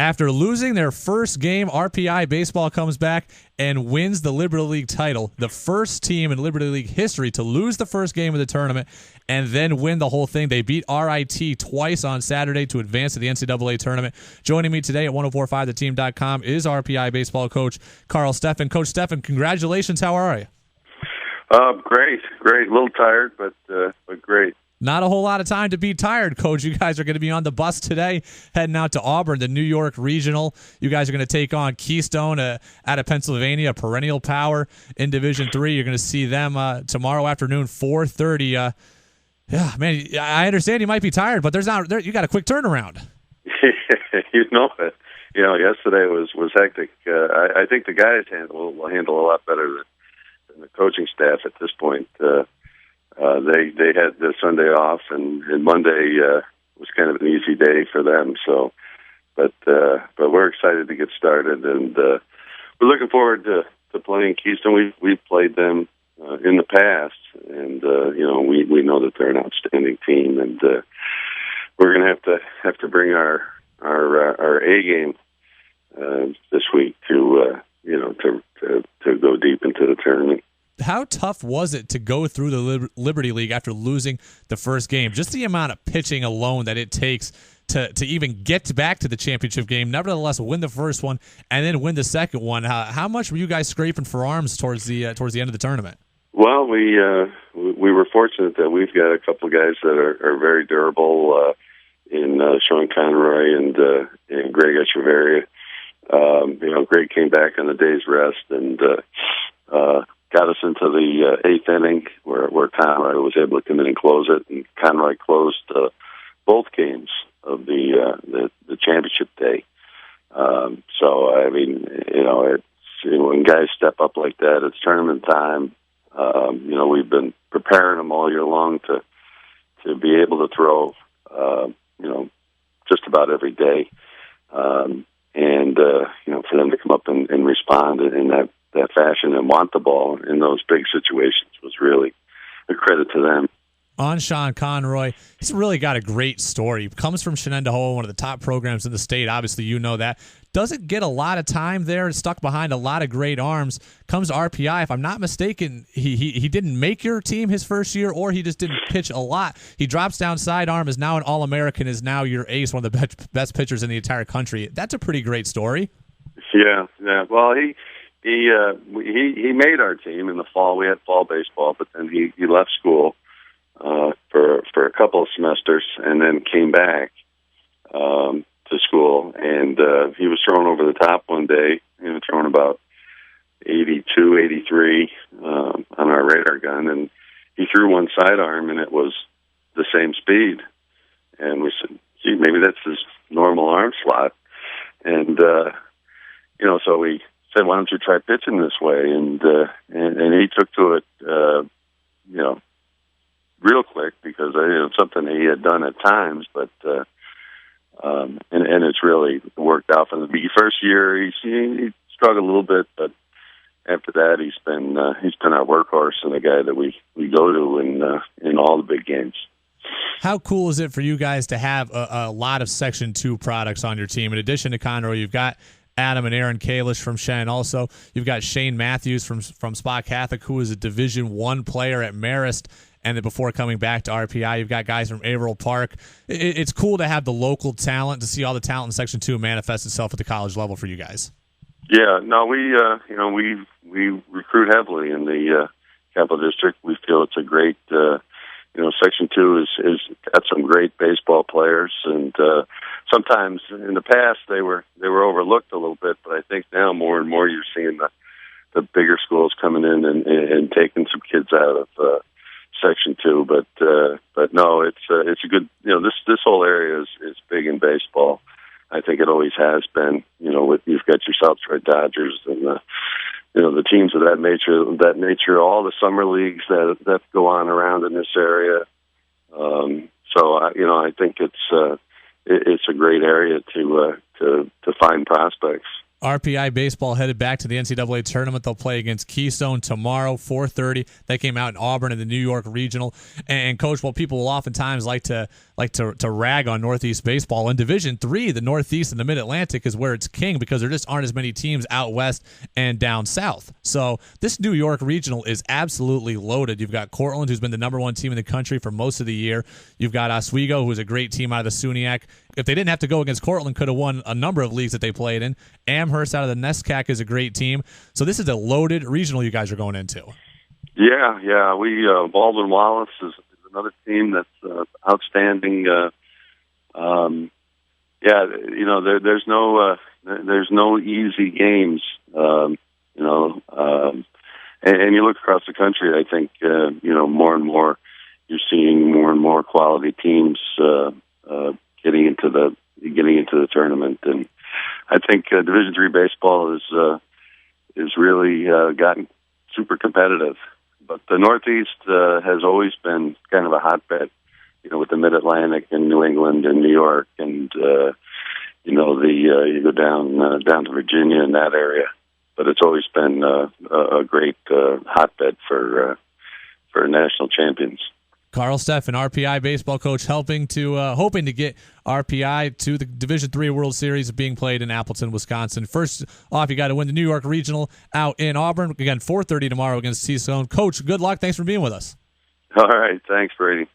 After losing their first game, RPI Baseball comes back and wins the Liberty League title. The first team in Liberty League history to lose the first game of the tournament and then win the whole thing. They beat RIT twice on Saturday to advance to the NCAA tournament. Joining me today at 1045theteam.com is RPI Baseball coach Karl Steffen. Coach Steffen, congratulations. How are you? Great. A little tired, but great. Not a whole lot of time to be tired, Coach. You guys are going to be on the bus today, heading out to Auburn, the New York Regional. You guys are going to take on Keystone out of Pennsylvania, a perennial power in Division III. You're going to see them tomorrow afternoon, 4:30. Yeah, man, I understand you might be tired, but you got a quick turnaround. You know it. Yesterday was hectic. I think the guys will handle a lot better than the coaching staff at this point. They had the Sunday off, and Monday was kind of an easy day for them. So, but we're excited to get started, and we're looking forward to playing Keystone. We've played them in the past, and we know that they're an outstanding team, and we're going to have to bring our A game this week to go deep into the tournament. How tough was it to go through the Liberty League after losing the first game? Just the amount of pitching alone that it takes to even get back to the championship game, nevertheless win the first one and then win the second one. How much were you guys scraping for arms towards the end of the tournament? Well, we were fortunate that we've got a couple of guys that are very durable in Sean Conroy and Greg Echeverria. Greg came back on a day's rest and got us into the eighth inning where Conroy was able to come in and close it, and Conroy closed both games of the championship day. So I mean, when guys step up like that, it's tournament time. We've been preparing them all year long to be able to throw, just about every day, and for them to come up and respond in that fashion and want the ball in those big situations was really a credit to them. On Sean Conroy, he's really got a great story. He comes from Shenandoah, one of the top programs in the state. Obviously, you know that. Doesn't get a lot of time there, stuck behind a lot of great arms. Comes to RPI. If I'm not mistaken, he didn't make your team his first year, or he just didn't pitch a lot. He drops down sidearm, is now an All-American, is now your ace, one of the best pitchers in the entire country. That's a pretty great story. Yeah. Well, he made our team in the fall. We had fall baseball, but then he left school for a couple of semesters and then came back to school. And he was thrown over the top one day, throwing about 82, 83 on our radar gun. And he threw one sidearm, and it was the same speed. And we said, gee, maybe that's his normal arm slot. And, so we said, why don't you try pitching this way? And he took to it, real quick, because it's something that he had done at times, but and it's really worked out from the first year. He struggled a little bit, but after that, he's been our workhorse and a guy that we go to in all the big games. How cool is it for you guys to have a lot of Section 2 products on your team? In addition to Conroy, you've got Adam and Aaron Kalish from Shen. Also, you've got Shane Matthews from Spa Catholic, who is a Division I player at Marist. And then before coming back to RPI, you've got guys from Averill Park. It's cool to have the local talent, to see all the talent in Section 2 manifest itself at the college level for you guys. Yeah, no, we recruit heavily in the Capital District. We feel it's a great, Section 2 is got some great baseball players, and sometimes in the past they were overlooked a little bit, but I think now more and more you're seeing the bigger schools coming in and taking some kids out of Section 2, but no, it's a good. This whole area is big in baseball. I think it always has been. You've got your South Detroit Dodgers and the teams of that nature. All the summer leagues that go on around in this area. So I think it's a great area to find prospects. RPI Baseball headed back to the NCAA tournament. They'll play against Keystone tomorrow, 4:30. They came out in Auburn in the New York Regional. And Coach, people will oftentimes like to like to rag on Northeast baseball. In Division III, the Northeast and the Mid-Atlantic is where it's king because there just aren't as many teams out west and down south. So this New York regional is absolutely loaded. You've got Cortland, who's been the number one team in the country for most of the year. You've got Oswego, who's a great team out of the SUNYAC. If they didn't have to go against Cortland, could have won a number of leagues that they played in. Amherst out of the NESCAC is a great team. So this is a loaded regional you guys are going into. Yeah. We Baldwin Wallace is another team that's outstanding. There's no easy games. And you look across the country, I think more and more you're seeing more and more quality teams getting into the tournament, and I think Division III baseball is really gotten super competitive. But the Northeast has always been kind of a hotbed, with the Mid-Atlantic and New England and New York, and you go down to Virginia in that area. But it's always been a great hotbed for national champions. Karl Steffen, RPI baseball coach, hoping to get RPI to the Division III World Series being played in Appleton, Wisconsin. First off, you got to win the New York Regional out in Auburn. Again, 4:30 tomorrow against T-Stone. Coach, good luck. Thanks for being with us. All right. Thanks, Brady.